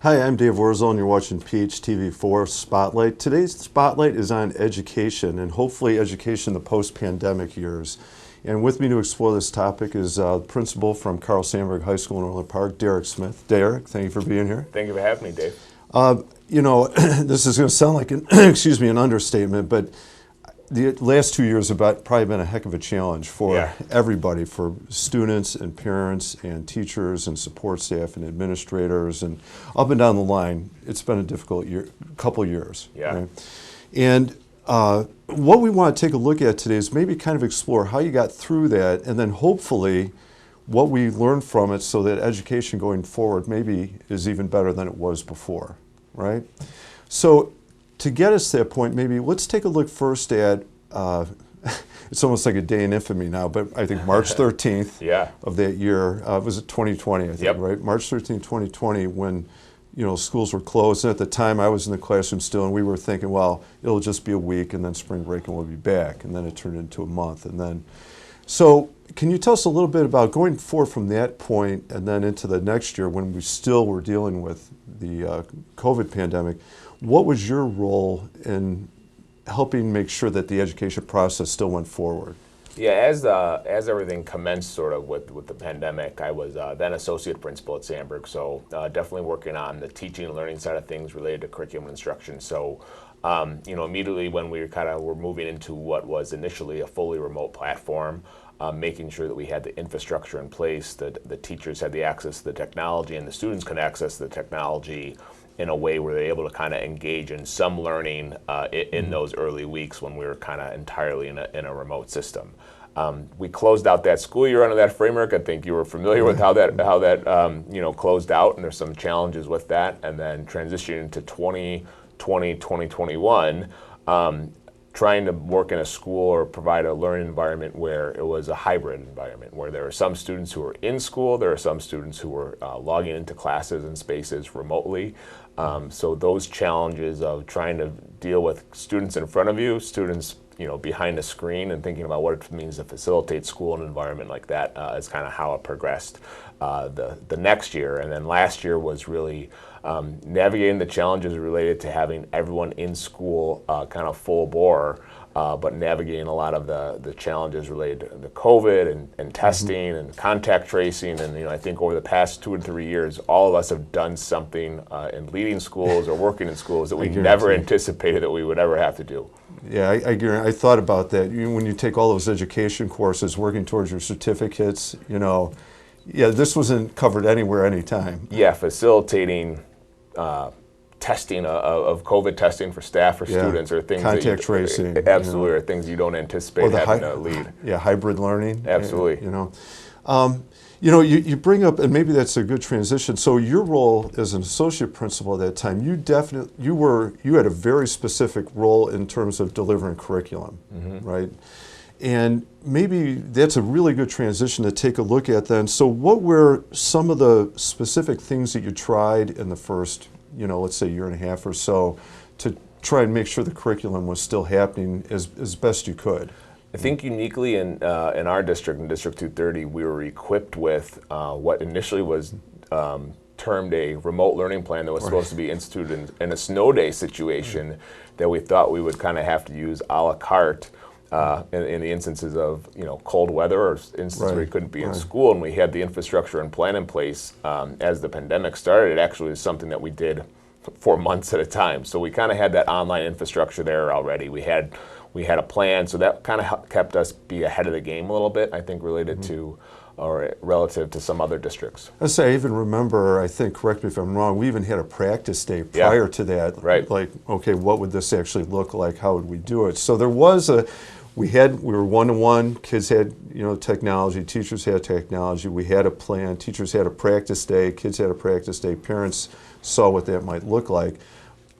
Hi, I'm Dave Wurzel, and you're watching PHTV4 Spotlight. Today's Spotlight is on education, and hopefully education in the post-pandemic years. And with me to explore this topic is principal from Carl Sandburg High School in Orland Park, Derrick Smith. Derrick, thank you for being here. Thank you for having me, Dave. You know, this is going to sound like an, excuse me, an understatement, but the last 2 years have probably been a heck of a challenge for everybody, for students and parents and teachers and support staff and administrators and up and down the line. It's been a difficult couple years. Yeah. Right? And what we want to take a look at today is maybe kind of explore how you got through that, and then hopefully what we learned from it so that education going forward maybe is even better than it was before, right? So to get us to that point, maybe let's take a look first at, it's almost like a day in infamy now, but I think March 13th of that year, was it 2020, I think, right? March 13th, 2020, when schools were closed. And at the time, I was in the classroom still, and we were thinking, well, it'll just be a week, and then spring break, and we'll be back. And then it turned into a month. And then, so can you tell us a little bit about going forward from that point and then into the next year when we still were dealing with the COVID pandemic? What was your role in helping make sure that the education process still went forward? Yeah, as everything commenced sort of with the pandemic, I was then associate principal at Sandburg, so definitely working on the teaching and learning side of things related to curriculum instruction. So, immediately when we were moving into what was initially a fully remote platform, making sure that we had the infrastructure in place, that the teachers had the access to the technology and the students could access the technology in a way where they're able to kind of engage in some learning in those early weeks when we were kind of entirely in a remote system. We closed out that school year under that framework. I think you were familiar with how that closed out, and there's some challenges with that. And then transitioning into 2020, 2021, trying to work in a school or provide a learning environment where it was a hybrid environment, where there are some students who are in school, there are some students who were logging into classes and spaces remotely. So those challenges of trying to deal with students in front of you, students behind a screen, and thinking about what it means to facilitate school in an environment like that is kind of how it progressed the next year. And then last year was really navigating the challenges related to having everyone in school kind of full bore, but navigating a lot of the challenges related to COVID and testing and contact tracing. And I think over the past 2 to 3 years, all of us have done something in leading schools or working in schools that we never anticipated that we would ever have to do. Yeah, I thought about that. When you take all those education courses, working towards your certificates, this wasn't covered anywhere, anytime. Yeah, facilitating testing of COVID testing for staff or students, or things contact tracing, absolutely, or things you don't anticipate having to lead. Yeah, hybrid learning. Absolutely. You bring up, and maybe that's a good transition. So your role as an associate principal at that time, you had a very specific role in terms of delivering curriculum, right? And maybe that's a really good transition to take a look at then. So what were some of the specific things that you tried in the first, let's say year and a half or so, to try and make sure the curriculum was still happening as best you could? I think uniquely in our district, in District 230, we were equipped with what initially was termed a remote learning plan that was supposed to be instituted in a snow day situation that we thought we would kind of have to use a la carte in the instances of cold weather or instances where we couldn't be in school, and we had the infrastructure and plan in place. As the pandemic started, it actually was something that we did for months at a time. So we kind of had that online infrastructure there already. We had a plan, so that kind of kept us be ahead of the game a little bit, I think, related to or relative to some other districts. I even remember, I think, correct me if I'm wrong, we even had a practice day prior to that. Right. Like, okay, what would this actually look like? How would we do it? So there was we were one-to-one, kids had, technology, teachers had technology, we had a plan, teachers had a practice day, kids had a practice day, parents saw what that might look like.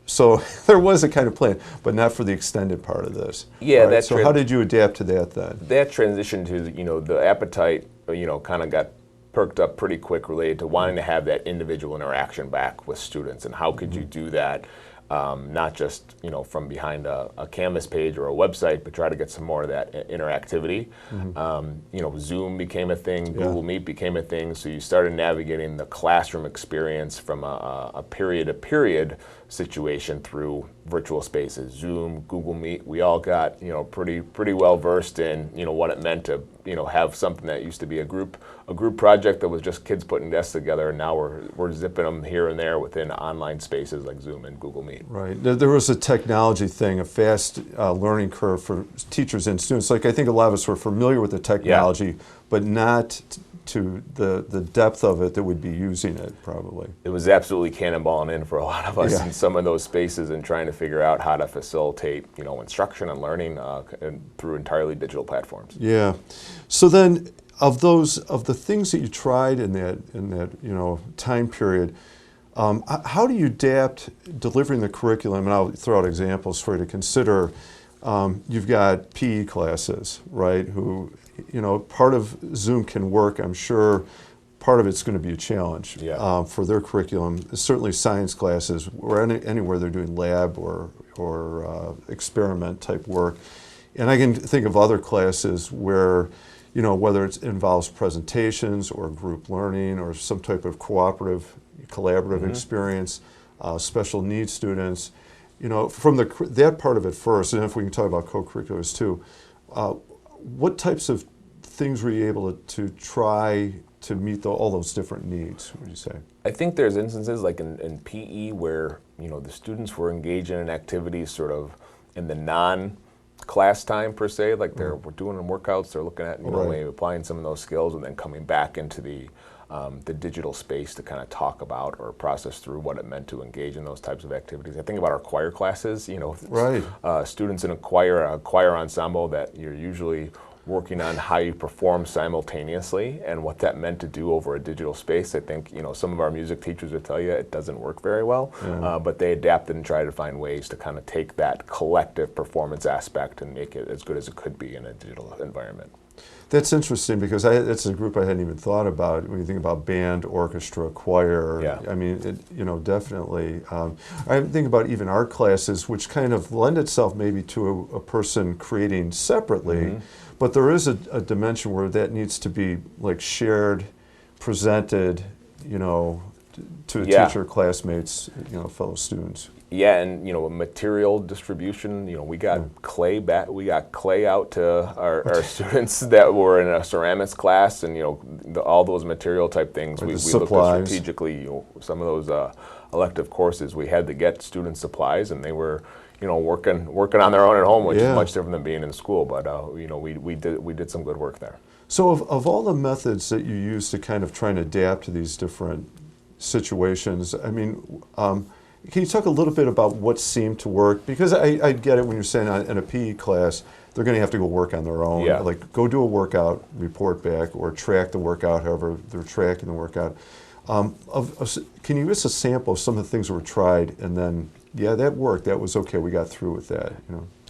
So there was a kind of plan, but not for the extended part of this. Yeah, right? So how did you adapt to that then? That transition to, the appetite, kind of got perked up pretty quick related to wanting to have that individual interaction back with students, and how could you do that not just from behind a Canvas page or a website, but try to get some more of that interactivity. Zoom became a thing, Google Meet became a thing, so you started navigating the classroom experience from a period-to-period situation through virtual spaces. Zoom, Google Meet, we all got pretty well versed in what it meant to have something that used to be a group project that was just kids putting desks together, and now we're zipping them here and there within online spaces like Zoom and Google Meet. Right. There was a technology thing, a fast learning curve for teachers and students. Like I think a lot of us were familiar with the technology, but not to the depth of it that would be using it probably. It was absolutely cannonballing in for a lot of us in some of those spaces and trying to figure out how to facilitate instruction and learning through entirely digital platforms. Yeah. So then of the things that you tried in that time period, how do you adapt delivering the curriculum? And I'll throw out examples for you to consider. You've got PE classes, right, who part of Zoom can work. I'm sure part of it's going to be a challenge for their curriculum. Certainly science classes or anywhere they're doing lab or experiment type work. And I can think of other classes where, whether it involves presentations or group learning or some type of collaborative experience, special needs students, from that part of it first, and if we can talk about co-curriculars too, what types of things were you able to try to meet all those different needs, would you say? I think there's instances like in PE where the students were engaging in activities sort of in the non-class time per se, like we're doing workouts, they're looking at maybe applying some of those skills and then coming back into the digital space to kind of talk about or process through what it meant to engage in those types of activities. I think about our choir classes, students in a choir ensemble that you're usually working on how you perform simultaneously and what that meant to do over a digital space. I think some of our music teachers would tell you it doesn't work very well, but they adapted and tried to find ways to kind of take that collective performance aspect and make it as good as it could be in a digital environment. That's interesting because that's a group I hadn't even thought about. When you think about band, orchestra, choir, I mean, definitely. I think about even art classes, which kind of lend itself maybe to a person creating separately, but there is a dimension where that needs to be like shared, presented, to a teacher, classmates, fellow students. Yeah, and material distribution. We got clay back. We got clay out to our students that were in a ceramics class, and all those material type things. We looked at strategically. Some of those elective courses, we had to get student supplies, and they were working on their own at home, which is much different than being in school. But we did some good work there. So of all the methods that you use to kind of try and adapt to these different situations, I mean. Can you talk a little bit about what seemed to work? Because I get it when you're saying in a PE class, they're going to have to go work on their own. Like go do a workout, report back, or track the workout, however they're tracking the workout. Can you give us a sample of some of the things that were tried and then, that worked, that was okay, we got through with that?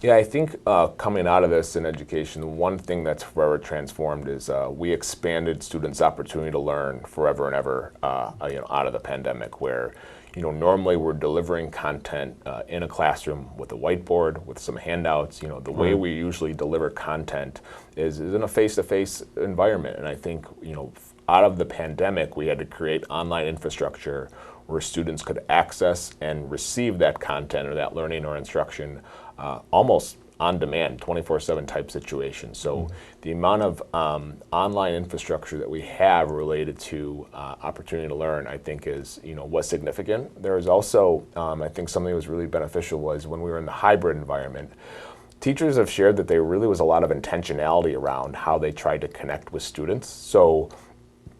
Yeah, I think coming out of this in education, the one thing that's forever transformed is we expanded students' opportunity to learn forever and ever out of the pandemic where normally we're delivering content in a classroom with a whiteboard, with some handouts. The way we usually deliver content is in a face-to-face environment. And I think, out of the pandemic, we had to create online infrastructure where students could access and receive that content or that learning or instruction almost on demand, 24/7 type situation. So the amount of online infrastructure that we have related to opportunity to learn, I think was significant. There is also, I think something that was really beneficial was when we were in the hybrid environment, teachers have shared that there really was a lot of intentionality around how they tried to connect with students. So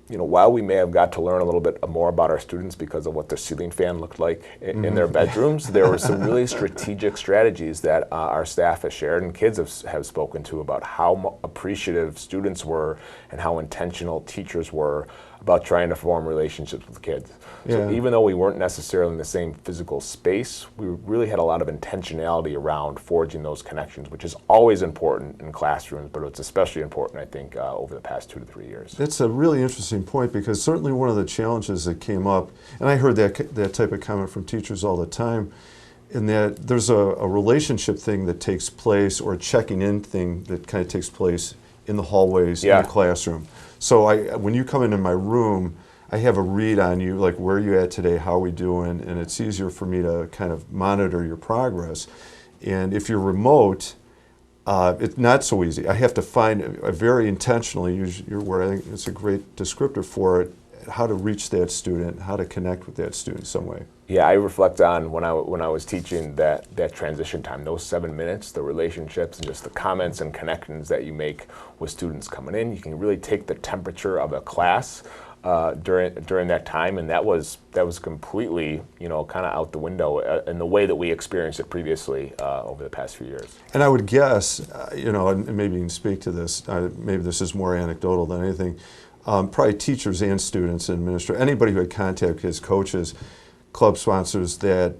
while we may have got to learn a little bit more about our students because of what their ceiling fan looked like in their bedrooms, there were some really strategic strategies that our staff has shared and kids have spoken to about how appreciative students were and how intentional teachers were about trying to form relationships with kids. So even though we weren't necessarily in the same physical space, we really had a lot of intentionality around forging those connections, which is always important in classrooms, but it's especially important, I think, over the past 2 to 3 years. That's a really interesting point because certainly one of the challenges that came up, and I heard that type of comment from teachers all the time, in that there's a relationship thing that takes place, or a checking in thing that kind of takes place in the hallways in the classroom. So when you come into my room, I have a read on you, like where are you at today, how are we doing, and it's easier for me to kind of monitor your progress. And if you're remote, it's not so easy. I have to find very intentionally, where I think it's a great descriptor for it, how to reach that student, how to connect with that student in some way. Yeah, I reflect on when I was teaching that transition time, those 7 minutes, the relationships and just the comments and connections that you make with students coming in. You can really take the temperature of a class during that time, and that was completely, kind of out the window in the way that we experienced it previously over the past few years. And I would guess, and maybe you can speak to this. Maybe this is more anecdotal than anything. Probably teachers and students and administrators, anybody who had contact with his coaches, club sponsors, that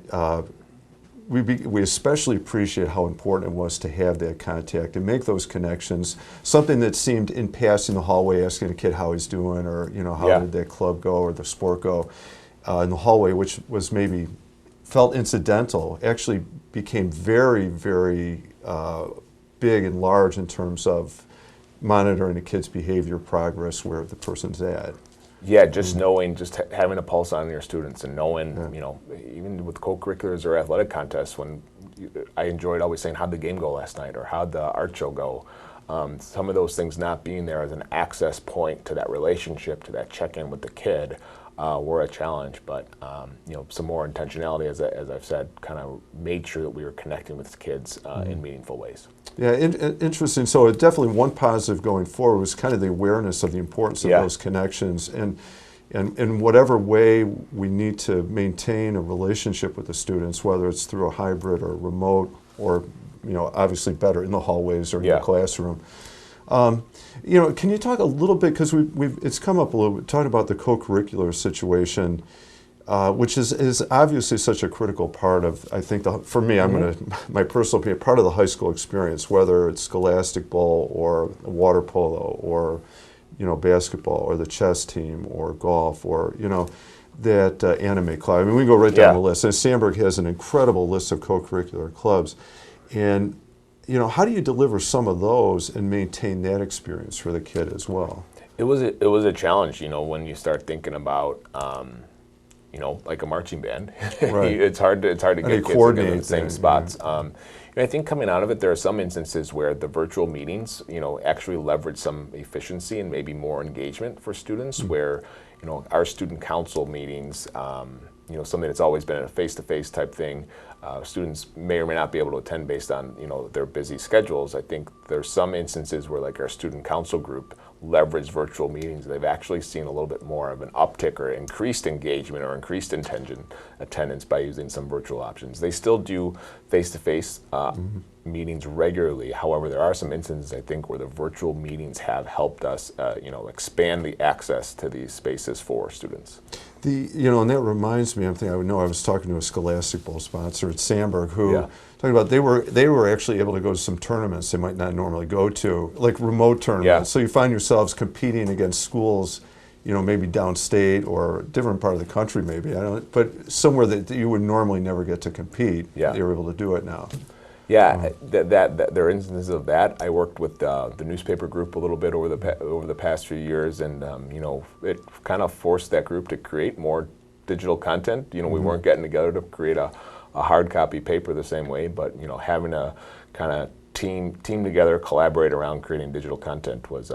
we especially appreciate how important it was to have that contact and make those connections. Something that seemed in passing the hallway, asking a kid how he's doing, or how did that club go or the sport go, in the hallway, which was maybe felt incidental, actually became very, very big and large in terms of monitoring a kid's behavior, progress, where the person's at. Yeah, just knowing, just having a pulse on your students, and knowing, even with co-curriculars or athletic contests, when I enjoyed always saying, how'd the game go last night, or how'd the art show go? Some of those things not being there as an access point to that relationship, to that check-in with the kid, were a challenge. But some more intentionality, as I've said, kind of made sure that we were connecting with kids in meaningful ways. Yeah, interesting. So definitely one positive going forward was kind of the awareness of the importance of those connections, and in whatever way we need to maintain a relationship with the students, whether it's through a hybrid or remote, or obviously better in the hallways or in the classroom. Can you talk a little bit, because it's come up a little bit, talking about the co-curricular situation, which is obviously such a critical part of, I think, for me, my personal opinion, part of the high school experience, whether it's scholastic ball or water polo or basketball or the chess team or golf or that anime club. I mean, we can go right down the list. And Sandburg has an incredible list of co-curricular clubs, and how do you deliver some of those and maintain that experience for the kid as well? It was a challenge, when you start thinking about. Like a marching band, Right. it's hard to get kids together in the same spots. Yeah. I think coming out of it, there are some instances where the virtual meetings, actually leverage some efficiency and maybe more engagement for students. Where, our student council meetings, something that's always been a face-to-face type thing. Students may or may not be able to attend based on their busy schedules. I think there's some instances where, like, our student council group leverage virtual meetings. They've actually seen a little bit more of an uptick or increased engagement or increased attendance by using some virtual options. They still do face-to-face meetings regularly. However, there are some instances, I think, where the virtual meetings have helped us, expand the access to these spaces for students. And that reminds me, I was talking to a scholastic bowl sponsor at Sandburg who talking about they were actually able to go to some tournaments they might not normally go to, like remote tournaments. Yeah. So you find yourselves competing against schools, maybe downstate or a different part of the country, maybe, but somewhere that you would normally never get to compete. Yeah. They were able to do it now. Yeah, that there are instances of that. I worked with the newspaper group a little bit over the past few years, and it kind of forced that group to create more digital content. We weren't getting together to create a hard copy paper the same way, but having a kind of team together, collaborate around creating digital content was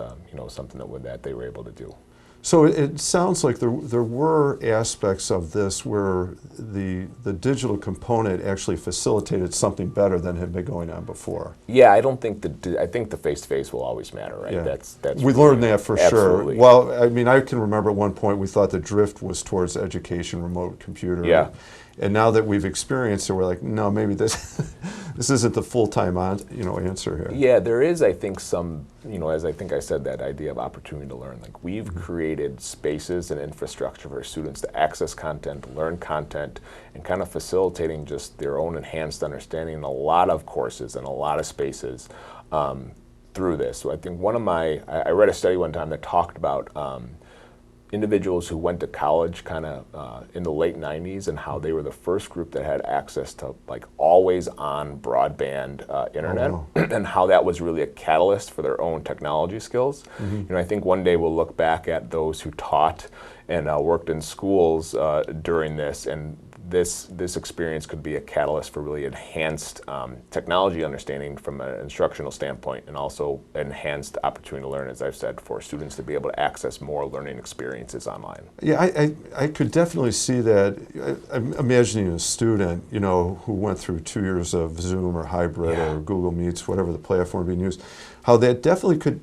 something that they were able to do. So it sounds like there were aspects of this where the digital component actually facilitated something better than had been going on before. Yeah, I think the face-to-face will always matter, right? Yeah. That's we learned that for absolutely. sure. Well, I mean, I can remember at one point we thought the drift was towards education, remote computer. Yeah. And now that we've experienced it, we're like, no, maybe this isn't the full-time answer here. Yeah, there is, I think, some, as I think I said, that idea of opportunity to learn. Like, we've created spaces and infrastructure for students to access content, learn content, and kind of facilitating just their own enhanced understanding in a lot of courses and a lot of spaces through this. So I think I read a study one time that talked about individuals who went to college kind of in the late 90s, and how they were the first group that had access to like always on broadband internet. Oh, wow. And how that was really a catalyst for their own technology skills. I think one day we'll look back at those who taught and worked in schools during this, and this experience could be a catalyst for really enhanced technology understanding from an instructional standpoint, and also enhanced opportunity to learn, as I've said, for students to be able to access more learning experiences online. Yeah, I could definitely see that. I'm imagining a student, who went through 2 years of Zoom or hybrid or Google Meets, whatever the platform being used, how that definitely could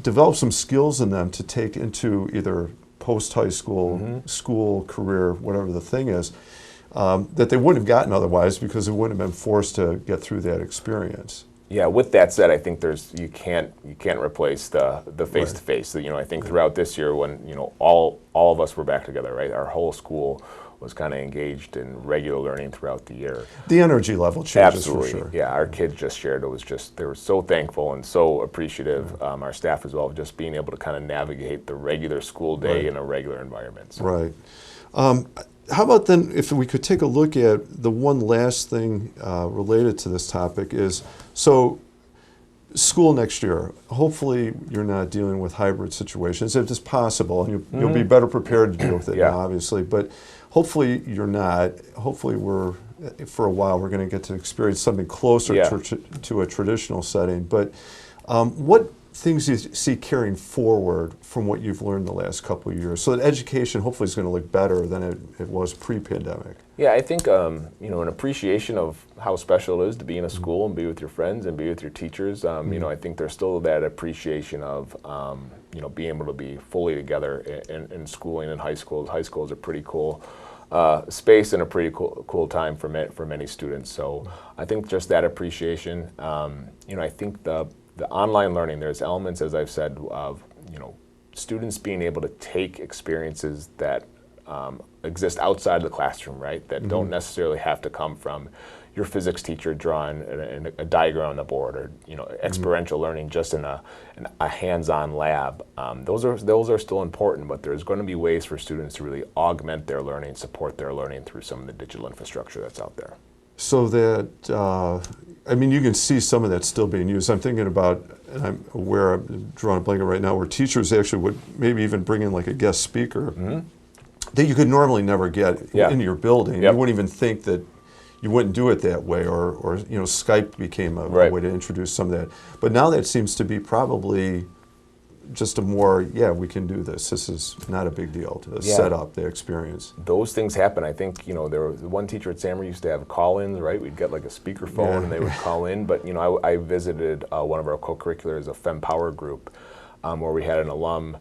develop some skills in them to take into either post-high school, school, career, whatever the thing is, that they wouldn't have gotten otherwise because they wouldn't have been forced to get through that experience. Yeah, with that said, I think you can't replace the face-to-face. I think throughout this year, when all of us were back together, right? Our whole school was kind of engaged in regular learning throughout the year. The energy level changes. Absolutely. For sure. Yeah, our kids just shared. They were so thankful and so appreciative. Our staff as well, of just being able to kind of navigate the regular school day in a regular environment. So. Right. How about then, if we could take a look at the one last thing related to this topic is, so school next year, hopefully you're not dealing with hybrid situations, if it's possible, and you'll be better prepared to deal with it now, obviously, but hopefully you're not. Hopefully for a while, we're going to get to experience something closer to a traditional setting. But what things do you see carrying forward from what you've learned the last couple of years, so that education hopefully is going to look better than it was pre-pandemic? Yeah, I think an appreciation of how special it is to be in a school and be with your friends and be with your teachers. I think there's still that appreciation of being able to be fully together in schooling in high schools. High school is a pretty cool space and a pretty cool time for many students. So I think just that appreciation. I think the online learning, there's elements, as I've said, of students being able to take experiences that exist outside the classroom, right? That don't necessarily have to come from your physics teacher drawing a diagram on the board, or experiential learning just in a hands-on lab. Those are still important, but there's going to be ways for students to really augment their learning, support their learning through some of the digital infrastructure that's out there. So that, you can see some of that still being used. I'm thinking about, and I'm aware, I'm drawing a blanket right now, where teachers actually would maybe even bring in like a guest speaker that you could normally never get into your building. You wouldn't even think that you wouldn't do it that way, or Skype became a way to introduce some of that. But now that seems to be probably just a more, we can do this. This is not a big deal to set up the experience. Those things happen. I think, there was one teacher at Sandburg used to have call-ins, right? We'd get like a speakerphone and they would call in. But, I visited one of our co-curriculars, a Fem Power group, where we had an alum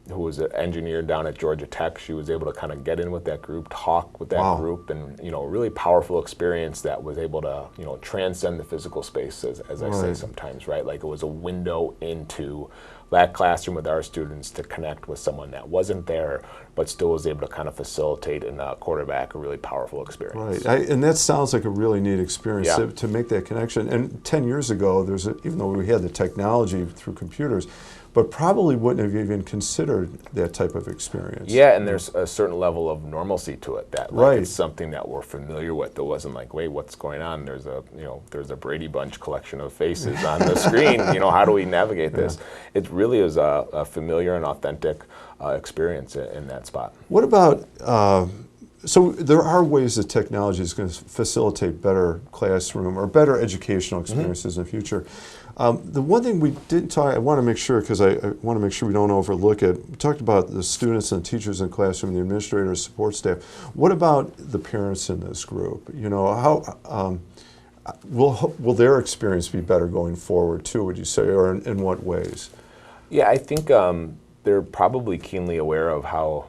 who was an engineer down at Georgia Tech. She was able to kind of get in with that group, talk with that group, and a really powerful experience that was able to transcend the physical space, as I say sometimes, right? Like it was a window into that classroom with our students to connect with someone that wasn't there, but still was able to kind of facilitate and quarterback a really powerful experience. Right, and that sounds like a really neat experience to make that connection. And 10 years ago, even though we had the technology through computers, but probably wouldn't have even considered that type of experience. Yeah, and there's a certain level of normalcy to it that it's something that we're familiar with. It wasn't like, wait, what's going on? There's a Brady Bunch collection of faces on the screen. How do we navigate this? It really is a familiar and authentic experience in that spot. What about? So there are ways that technology is going to facilitate better classroom or better educational experiences in the future. The one thing we didn't talk, I want to make sure, because I want to make sure we don't overlook it. We talked about the students and teachers in the classroom, the administrators, support staff. What about the parents in this group? How will their experience be better going forward too, would you say, or in what ways? Yeah, I think they're probably keenly aware of how,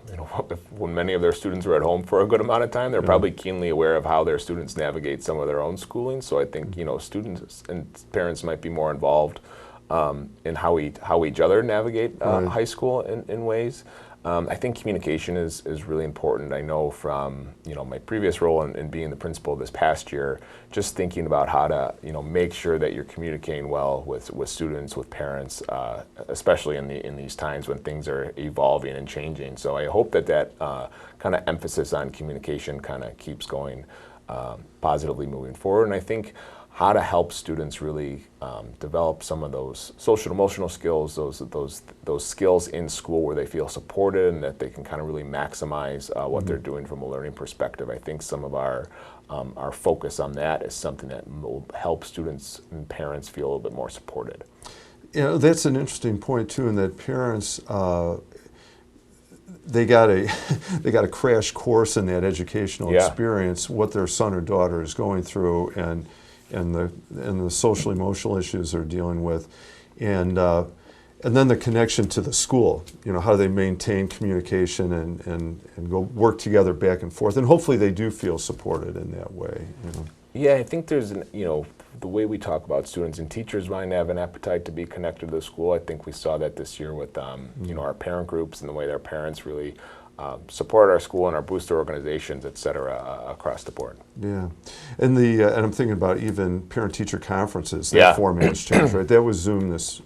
when many of their students are at home for a good amount of time, they're probably keenly aware of how their students navigate some of their own schooling. So I think, students and parents might be more involved in how each other navigate high school in ways. I think communication is really important. I know from my previous role in being the principal this past year, just thinking about how to make sure that you're communicating well with students, with parents, especially in these times when things are evolving and changing. So I hope that kind of emphasis on communication kind of keeps going positively moving forward. And I think how to help students really develop some of those social emotional skills, those skills in school where they feel supported and that they can kind of really maximize what they're doing from a learning perspective. I think some of our focus on that is something that will help students and parents feel a little bit more supported. That's an interesting point too, in that parents they got a crash course in that educational experience, what their son or daughter is going through, and the social emotional issues they're dealing with, and then the connection to the school. How do they maintain communication and go work together back and forth, and hopefully they do feel supported in that way. Yeah, I think there's the way we talk about students and teachers might have an appetite to be connected to the school. I think we saw that this year with our parent groups and the way their parents really support our school and our booster organizations, et cetera, across the board. Yeah, and I'm thinking about even parent-teacher conferences. That format has changed, right? That was Zoom this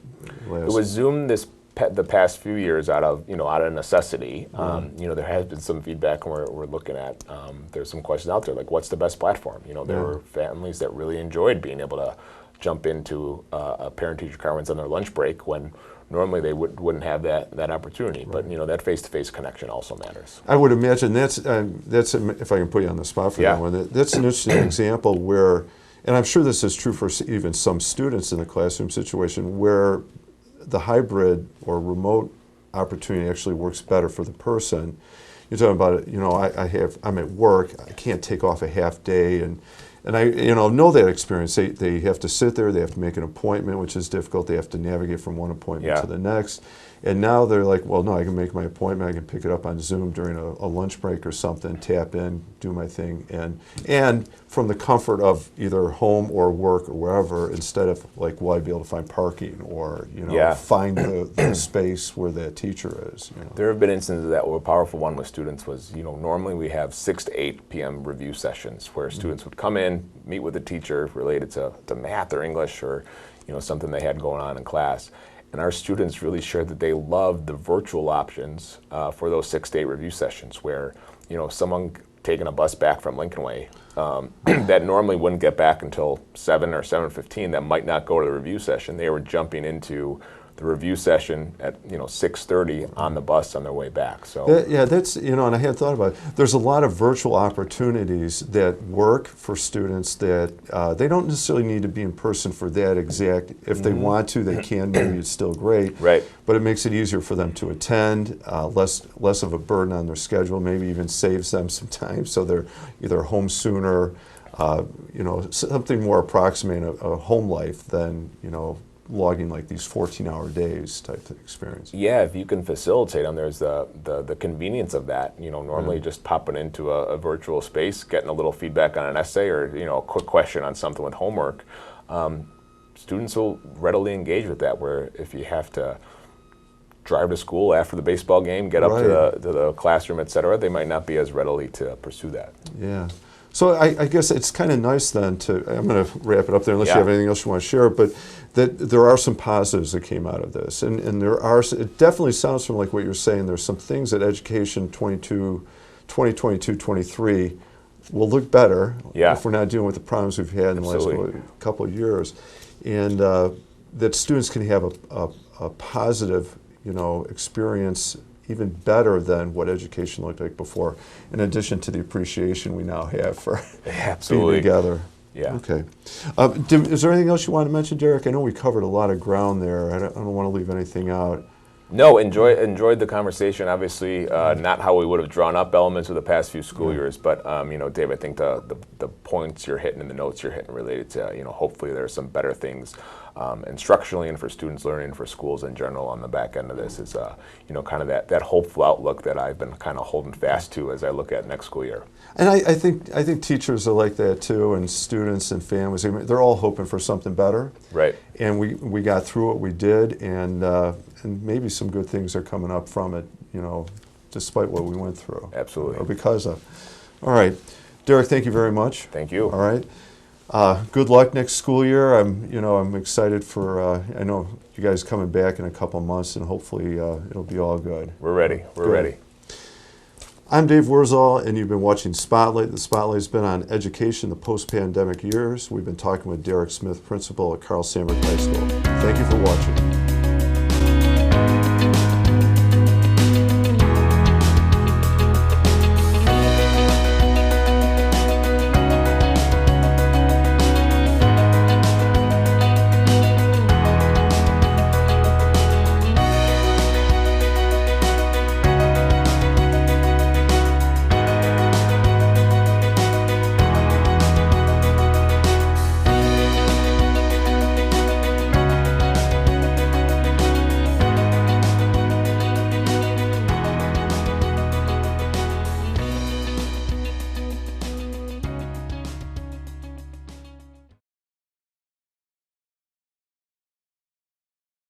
last. It was Zoom the past few years out of necessity. There has been some feedback, and we're looking at. There's some questions out there like, what's the best platform? There were families that really enjoyed being able to jump into a parent-teacher conference on their lunch break when normally they wouldn't have that opportunity. Right. But that face-to-face connection also matters. I would imagine that's if I can put you on the spot for that one. That's an interesting example where, and I'm sure this is true for even some students in the classroom situation, where the hybrid or remote opportunity actually works better for the person. You're talking about it. I'm at work. I can't take off a half day, and I know that experience. They have to sit there. They have to make an appointment, which is difficult. They have to navigate from one appointment to the next. And now they're like, well, no, I can make my appointment. I can pick it up on Zoom during a lunch break or something, tap in, do my thing. And from the comfort of either home or work or wherever, instead of like, will I be able to find parking or, find the space where that teacher is. There have been instances that a powerful one with students was, normally we have 6 to 8 p.m. review sessions where students would come in, meet with a teacher related to math or English or, something they had going on in class. And our students really shared that they loved the virtual options for those 6 to 8 review sessions where, someone taking a bus back from Lincoln Way that normally wouldn't get back until 7 or 7:15 that might not go to the review session. They were jumping into the review session at 6:30 on the bus on their way back. So that's and I hadn't thought about it. There's a lot of virtual opportunities that work for students that they don't necessarily need to be in person for that exact. If they want to, they can. Maybe it's still great. Right. But it makes it easier for them to attend. Less of a burden on their schedule. Maybe even saves them some time, so they're either home sooner. Something more approximating a home life than logging like these 14-hour days type of experience. Yeah, if you can facilitate them, there's the convenience of that. Normally just popping into a virtual space, getting a little feedback on an essay or a quick question on something with homework. Students will readily engage with that. Where if you have to drive to school after the baseball game, get up to the classroom, et cetera, they might not be as readily to pursue that. Yeah. So I guess it's kind of nice then I'm going to wrap it up there unless you have anything else you want to share, but that there are some positives that came out of this. And it definitely sounds from like what you're saying, there's some things that education 2022-23 will look better if we're not dealing with the problems we've had in the last couple of years. And that students can have a positive, experience even better than what education looked like before, in addition to the appreciation we now have for being together. Yeah. Okay. Is there anything else you want to mention, Derrick? I know we covered a lot of ground there. I don't want to leave anything out. No, enjoyed the conversation. Obviously, not how we would have drawn up elements of the past few school years, but Dave, I think the points you're hitting and the notes you're hitting related to hopefully there are some better things instructionally and for students learning and for schools in general on the back end of this is kind of that hopeful outlook that I've been kind of holding fast to as I look at next school year. And I think teachers are like that too, and students and families. They're all hoping for something better. Right. And we got through what we did, and maybe some good things are coming up from it. despite what we went through. Absolutely. Or because of. All right. Derrick, thank you very much. Thank you. All right. Good luck next school year. I'm excited for, I know you guys coming back in a couple months, and hopefully it'll be all good. We're ready. We're ready. I'm Dave Wurzel, and you've been watching Spotlight. The Spotlight's been on education, the post-pandemic years. We've been talking with Derrick Smith, principal at Carl Sandburg High School. Thank you for watching.